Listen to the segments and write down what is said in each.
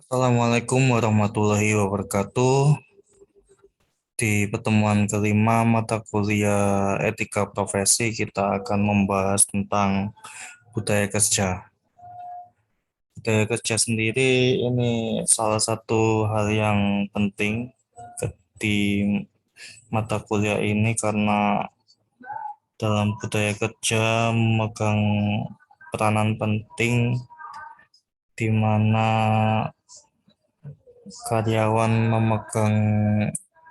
Assalamualaikum warahmatullahi wabarakatuh. Di pertemuan kelima mata kuliah etika profesi, kita akan membahas tentang budaya kerja. Budaya kerja sendiri ini salah satu hal yang penting di mata kuliah ini karena dalam budaya kerja memegang peranan penting di mana karyawan memegang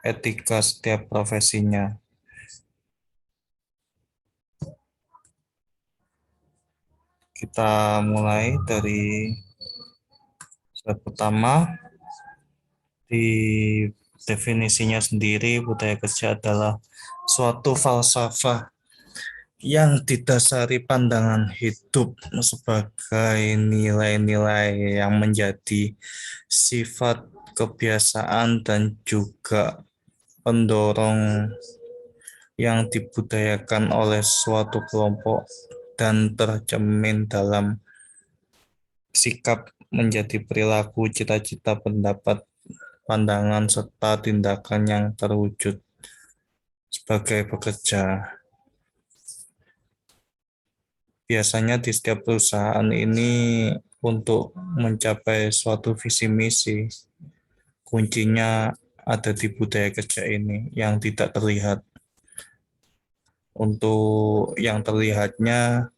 etika setiap profesinya. Kita mulai dari slide pertama. Di definisinya sendiri, budaya kerja adalah suatu falsafah yang didasari pandangan hidup sebagai nilai-nilai yang menjadi sifat kebiasaan dan juga pendorong yang dibudayakan oleh suatu kelompok dan tercermin dalam sikap menjadi perilaku, cita-cita, pendapat, pandangan, serta tindakan yang terwujud sebagai pekerja. Biasanya di setiap perusahaan ini untuk mencapai suatu visi misi, kuncinya ada di budaya kerja ini yang tidak terlihat. Untuk yang terlihatnya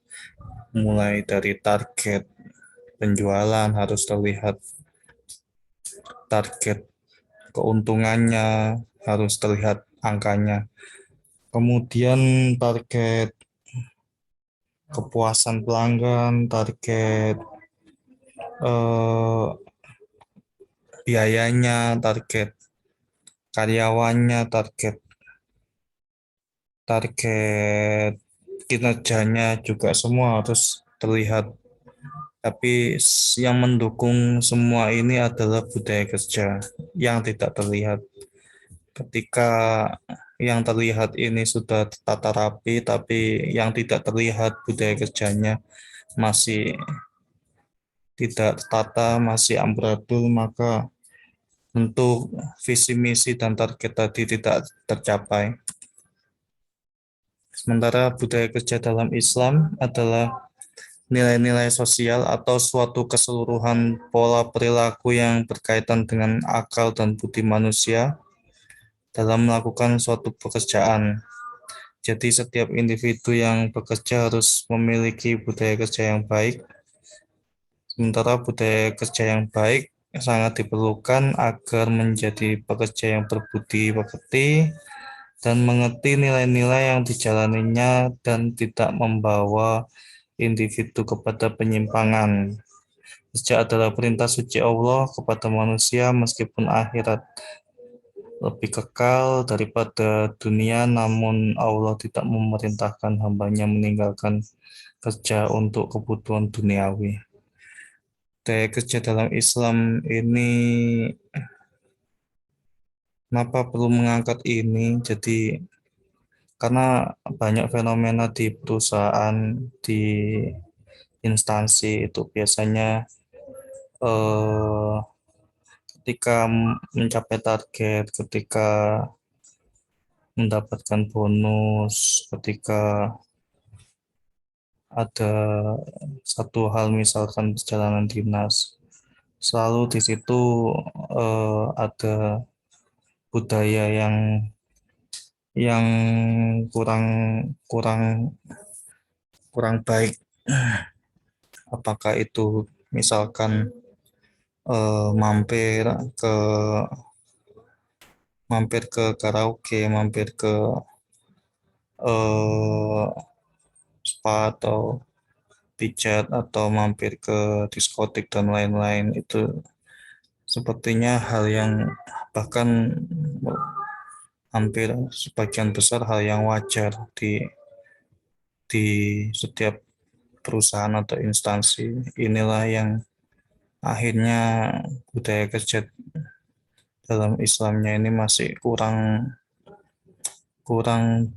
mulai dari target penjualan harus terlihat, target keuntungannya harus terlihat angkanya. Kemudian target kepuasan pelanggan, target eh, biayanya, target karyawannya, target target kinerjanya juga semua harus terlihat. Tapi yang mendukung semua ini adalah budaya kerja yang tidak terlihat. Ketika yang terlihat ini sudah tata rapi, tapi yang tidak terlihat budaya kerjanya masih tidak tertata, masih amburadul, maka untuk visi misi dan target tadi tidak tercapai. Sementara budaya kerja dalam Islam adalah nilai-nilai sosial atau suatu keseluruhan pola perilaku yang berkaitan dengan akal dan budi manusia dalam melakukan suatu pekerjaan. Jadi setiap individu yang bekerja harus memiliki budaya kerja yang baik. Sementara budaya kerja yang baik sangat diperlukan agar menjadi pekerja yang berbudi pekerti dan mengerti nilai-nilai yang dijalaninya dan tidak membawa individu kepada penyimpangan. Kerja adalah perintah suci Allah kepada manusia meskipun akhirat lebih kekal daripada dunia, namun Allah tidak memerintahkan hambanya meninggalkan kerja untuk kebutuhan duniawi. Daya kerja dalam Islam ini, kenapa perlu mengangkat ini? Jadi karena banyak fenomena di perusahaan, di instansi itu biasanya eh, ketika mencapai target, ketika mendapatkan bonus, ketika ada satu hal misalkan perjalanan dinas, selalu di situ ada budaya yang kurang kurang kurang baik. Apakah itu misalkan mampir ke mampir ke karaoke, mampir ke eh, spa atau pijat atau mampir ke diskotik dan lain-lain, itu sepertinya hal yang bahkan hampir sebagian besar hal yang wajar di setiap perusahaan atau instansi. Inilah yang akhirnya budaya kerja dalam Islamnya ini masih kurang kurang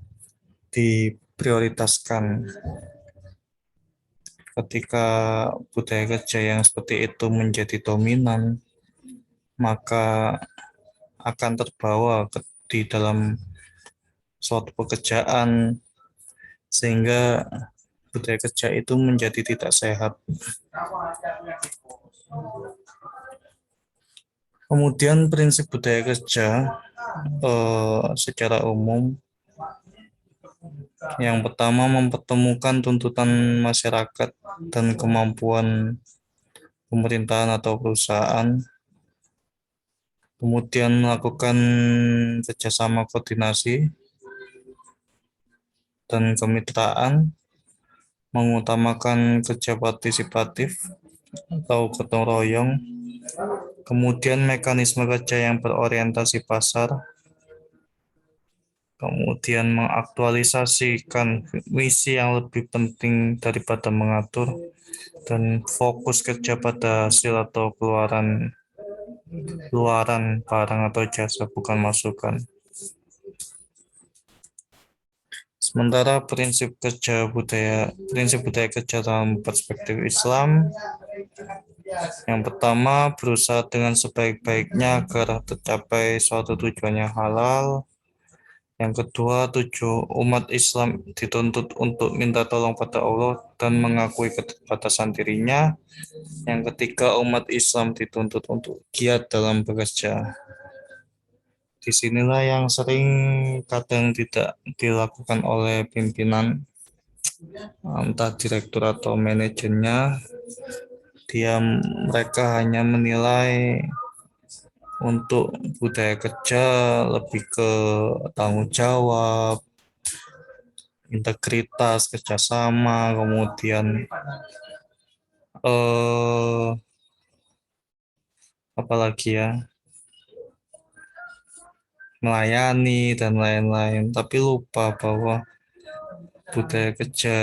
diprioritaskan. Ketika budaya kerja yang seperti itu menjadi dominan, maka akan terbawa di dalam suatu pekerjaan sehingga budaya kerja itu menjadi tidak sehat. Kemudian prinsip budaya kerja secara umum yang pertama mempertemukan tuntutan masyarakat dan kemampuan pemerintahan atau perusahaan, kemudian melakukan kerjasama koordinasi dan kemitraan, mengutamakan kerja partisipatif atau gotong royong, kemudian mekanisme kerja yang berorientasi pasar, kemudian mengaktualisasikan misi yang lebih penting daripada mengatur, dan fokus kerja pada hasil atau keluaran barang atau jasa, bukan masukan. Sementara prinsip budaya kerja dalam perspektif Islam, yang pertama berusaha dengan sebaik-baiknya agar tercapai suatu tujuan yang halal. Yang kedua, umat Islam dituntut untuk minta tolong pada Allah dan mengakui keterbatasan dirinya. Yang ketiga, umat Islam dituntut untuk giat dalam bekerja. Disinilah yang sering kadang tidak dilakukan oleh pimpinan, entah direktur atau manajernya. Mereka hanya menilai untuk budaya kerja lebih ke tanggung jawab, integritas, kerjasama, kemudian eh, apalagi ya, melayani dan lain-lain. Tapi lupa bahwa budaya kerja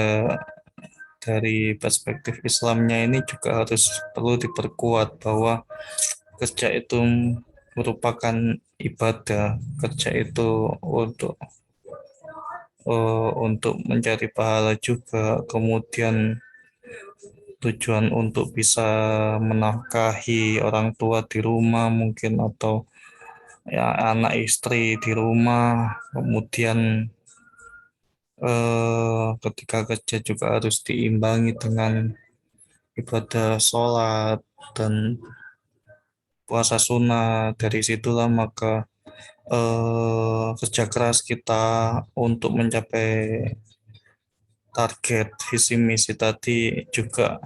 dari perspektif Islamnya ini juga perlu diperkuat bahwa kerja itu merupakan ibadah, kerja itu untuk mencari pahala juga, kemudian tujuan untuk bisa menafkahi orang tua di rumah mungkin, atau ya anak istri di rumah, kemudian ketika kerja juga harus diimbangi dengan ibadah sholat dan puasa sunnah. Dari situlah maka kerja keras kita untuk mencapai target visi misi tadi juga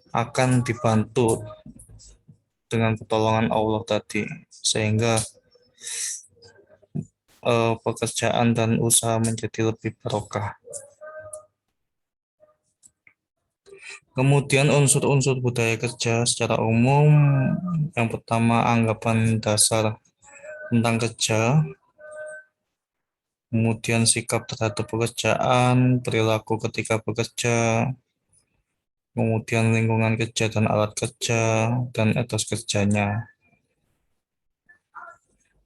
akan dibantu dengan pertolongan Allah tadi, sehingga pekerjaan dan usaha menjadi lebih barokah. Kemudian unsur-unsur budaya kerja secara umum, yang pertama anggapan dasar tentang kerja, kemudian sikap terhadap pekerjaan, perilaku ketika bekerja, kemudian lingkungan kerja dan alat kerja, dan etos kerjanya.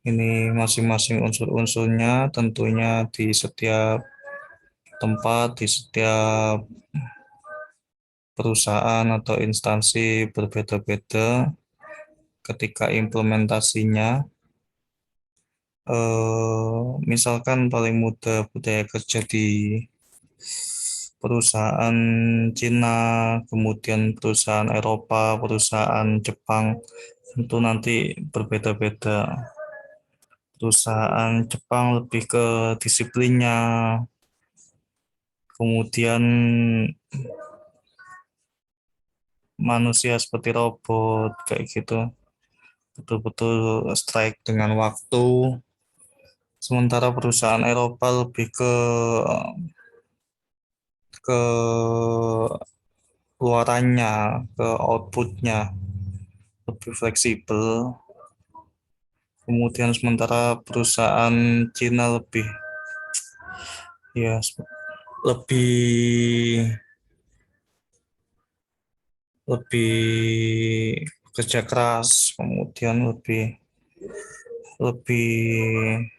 Ini masing-masing unsur-unsurnya tentunya di setiap tempat, di setiap perusahaan atau instansi berbeda-beda ketika implementasinya. Misalkan paling mudah budaya kerja di perusahaan Cina, kemudian perusahaan Eropa, perusahaan Jepang, tentu nanti berbeda-beda. Perusahaan Jepang lebih ke disiplinnya, kemudian manusia seperti robot kayak gitu, betul-betul strike dengan waktu. Sementara perusahaan Eropa lebih ke keluarannya, ke outputnya, lebih fleksibel. Kemudian sementara perusahaan Cina ya lebih lebih kerja keras, kemudian lebih lebih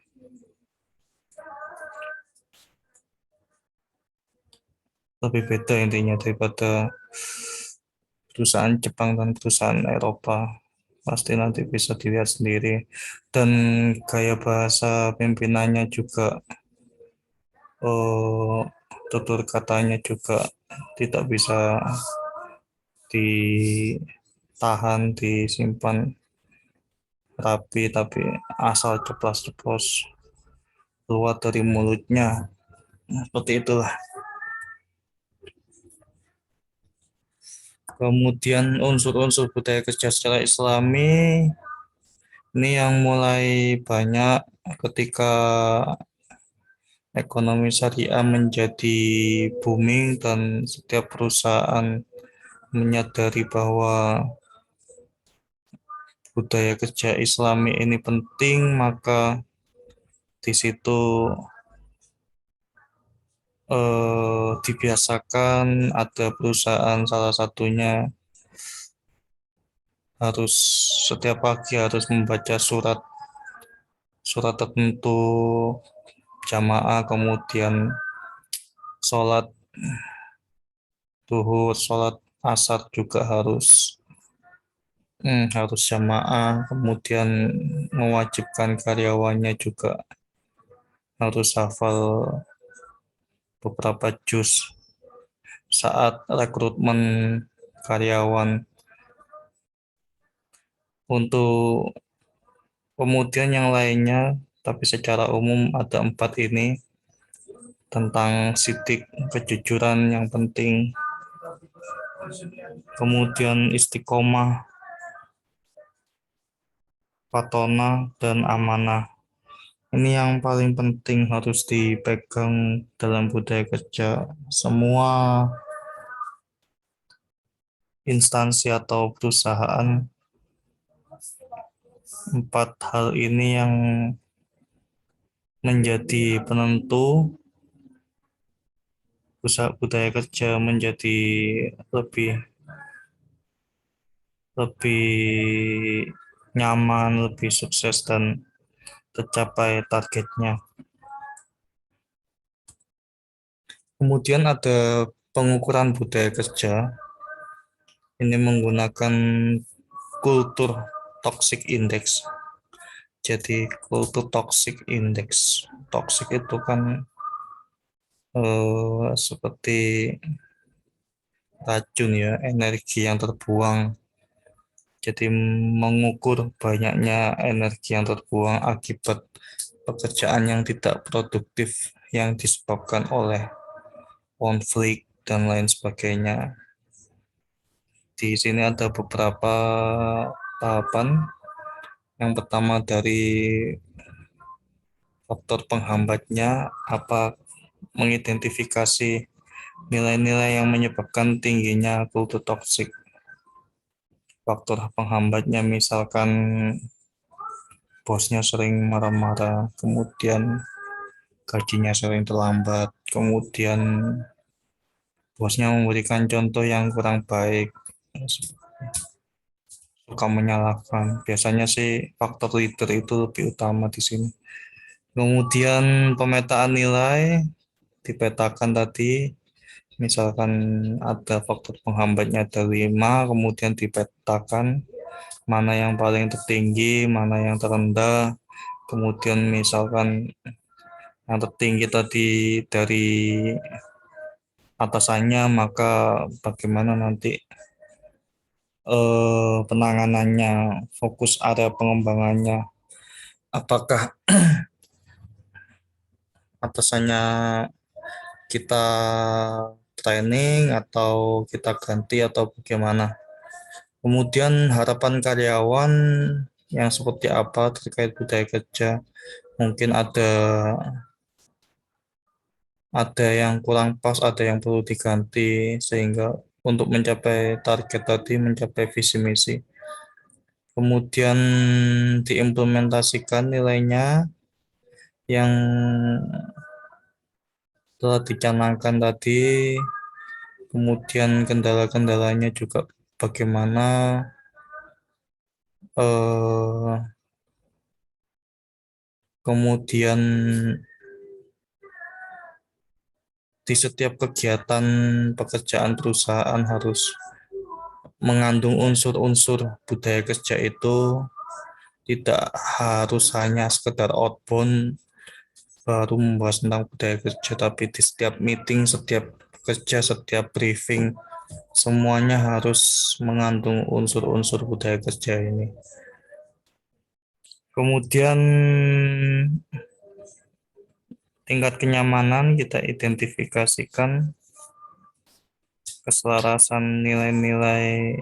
beda intinya daripada perusahaan Jepang dan perusahaan Eropa. pasti nanti bisa dilihat sendiri. Dan gaya bahasa pimpinannya juga, eh, tutur katanya juga tidak bisa ditahan, disimpan rapi, tapi asal ceplas-ceplos keluar dari mulutnya. Nah, seperti itulah. Kemudian unsur-unsur budaya kerja secara Islami ini yang mulai banyak ketika ekonomi syariah menjadi booming dan setiap perusahaan menyadari bahwa budaya kerja Islami ini penting, maka di situ dibiasakan ada perusahaan salah satunya harus setiap pagi harus membaca surat surat tertentu jamaah, kemudian sholat duhur, sholat asar juga harus jamaah, kemudian mewajibkan karyawannya juga harus hafal beberapa juz saat rekrutmen karyawan. Untuk kemudian yang lainnya, tapi secara umum ada empat ini tentang sidik kejujuran yang penting, kemudian istiqomah, patona, dan amanah. Ini yang paling penting harus dipegang dalam budaya kerja. Semua instansi atau perusahaan, empat hal ini yang menjadi penentu usaha budaya kerja menjadi lebih lebih nyaman, lebih sukses dan tercapai targetnya. Kemudian ada pengukuran budaya kerja. Ini menggunakan kultur toxic index. Jadi kultur toxic index. Toxic itu kan seperti racun ya, energi yang terbuang. Jadi mengukur banyaknya energi yang terbuang akibat pekerjaan yang tidak produktif yang disebabkan oleh konflik dan lain sebagainya. Di sini ada beberapa tahapan. Yang pertama dari faktor penghambatnya, apa mengidentifikasi nilai-nilai yang menyebabkan tingginya kultur toksik. Faktor penghambatnya misalkan bosnya sering marah-marah, kemudian gajinya sering terlambat, kemudian bosnya memberikan contoh yang kurang baik, suka menyalahkan. Biasanya sih faktor leader itu lebih utama di sini. Kemudian pemetaan nilai dipetakan tadi, misalkan ada faktor penghambatnya ada 5, kemudian dipetakan mana yang paling tertinggi, mana yang terendah. Kemudian misalkan yang tertinggi tadi dari atasannya, maka bagaimana nanti penanganannya, fokus area pengembangannya. Apakah atasannya kita training atau kita ganti atau bagaimana? Kemudian harapan karyawan yang seperti apa terkait budaya kerja? Mungkin ada yang kurang pas, ada yang perlu diganti sehingga untuk mencapai target tadi, mencapai visi misi. Kemudian diimplementasikan nilainya yang telah dicanangkan tadi, kemudian kendala-kendalanya juga bagaimana, eh, kemudian di setiap kegiatan pekerjaan perusahaan harus mengandung unsur-unsur budaya kerja itu tidak harus hanya sekedar outbound baru membahas tentang budaya kerja, tapi di setiap meeting, setiap kerja, setiap briefing, semuanya harus mengandung unsur-unsur budaya kerja ini. Kemudian tingkat kenyamanan kita identifikasikan keselarasan nilai-nilai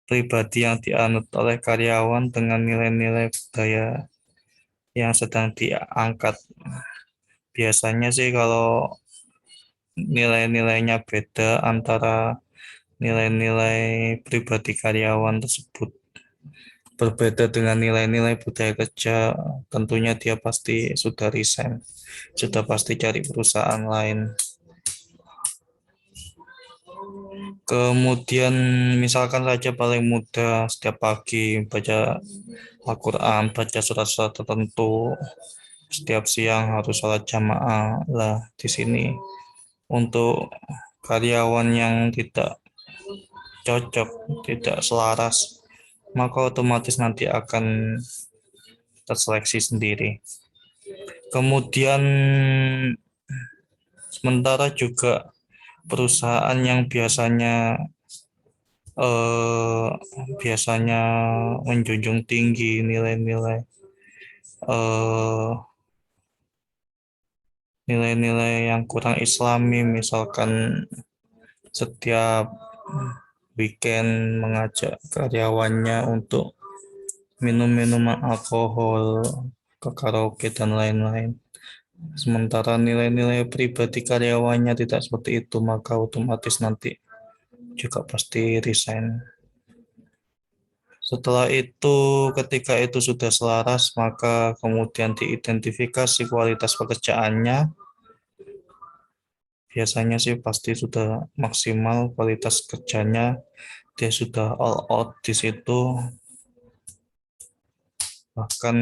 pribadi yang dianut oleh karyawan dengan nilai-nilai budaya yang sedang diangkat. Biasanya sih kalau nilai-nilainya beda antara nilai-nilai pribadi karyawan tersebut berbeda dengan nilai-nilai budaya kerja, tentunya dia pasti sudah resign, sudah pasti cari perusahaan lain. Kemudian misalkan saja paling mudah setiap pagi baca Al-Quran, baca surat-surat tertentu, setiap siang harus sholat jamaah lah di sini. Untuk karyawan yang tidak cocok, tidak selaras, maka otomatis nanti akan terseleksi sendiri. Kemudian sementara juga perusahaan yang eh, biasanya menjunjung tinggi nilai-nilai eh, nilai-nilai yang kurang islami, misalkan setiap weekend mengajak karyawannya untuk minum minuman alkohol, ke karaoke dan lain-lain. Sementara nilai-nilai pribadi karyawannya tidak seperti itu, maka otomatis nanti juga pasti resign. Setelah itu, ketika itu sudah selaras, maka kemudian diidentifikasi kualitas pekerjaannya. Biasanya sih pasti sudah maksimal kualitas kerjanya, dia sudah all out di situ. Bahkan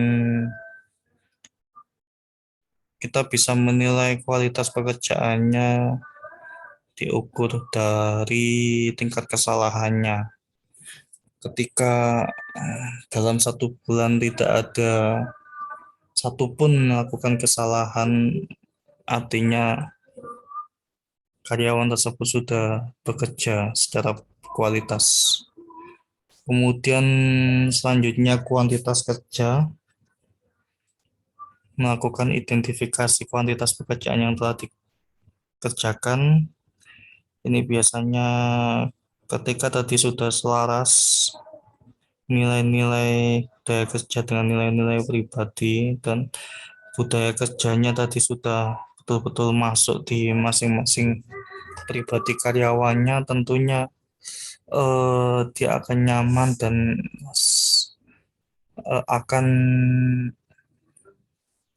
kita bisa menilai kualitas pekerjaannya diukur dari tingkat kesalahannya. Ketika dalam 1 bulan tidak ada satupun melakukan kesalahan, artinya karyawan tersebut sudah bekerja secara kualitas. Kemudian selanjutnya kuantitas kerja, melakukan identifikasi kuantitas pekerjaan yang telah dikerjakan. Ini biasanya ketika tadi sudah selaras nilai-nilai budaya kerja dengan nilai-nilai pribadi dan budaya kerjanya tadi sudah betul-betul masuk di masing-masing pribadi karyawannya, tentunya dia akan nyaman dan akan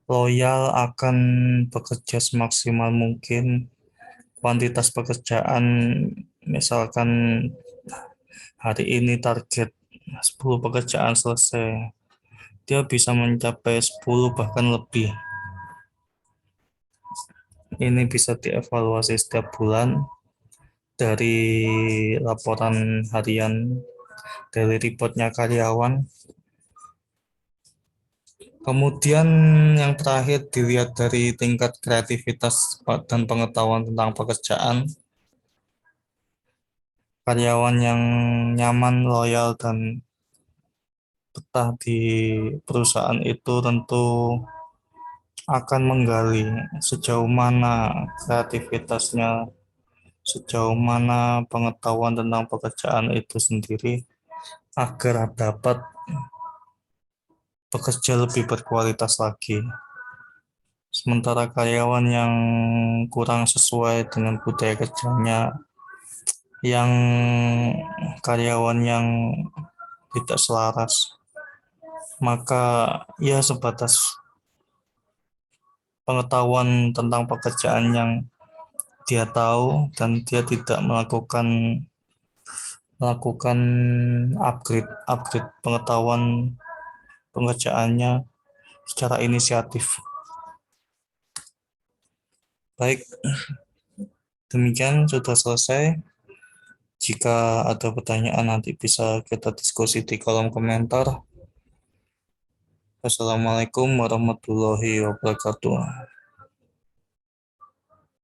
loyal, akan bekerja semaksimal mungkin. Kuantitas pekerjaan, misalkan hari ini target 10 pekerjaan selesai, dia bisa mencapai 10 bahkan lebih. Ini bisa dievaluasi setiap bulan dari laporan harian daily reportnya karyawan. Kemudian yang terakhir dilihat dari tingkat kreativitas dan pengetahuan tentang pekerjaan. Karyawan yang nyaman, loyal, dan betah di perusahaan itu tentu akan menggali sejauh mana kreativitasnya, sejauh mana pengetahuan tentang pekerjaan itu sendiri agar dapat bekerja lebih berkualitas lagi. Sementara karyawan yang kurang sesuai dengan budaya kerjanya, yang karyawan yang tidak selaras, maka ya sebatas pengetahuan tentang pekerjaan yang dia tahu dan dia tidak melakukan melakukan upgrade upgrade pengetahuan pengerjaannya secara inisiatif. Baik, demikian sudah selesai. Jika ada pertanyaan nanti bisa kita diskusi di kolom komentar. Wassalamualaikum warahmatullahi wabarakatuh.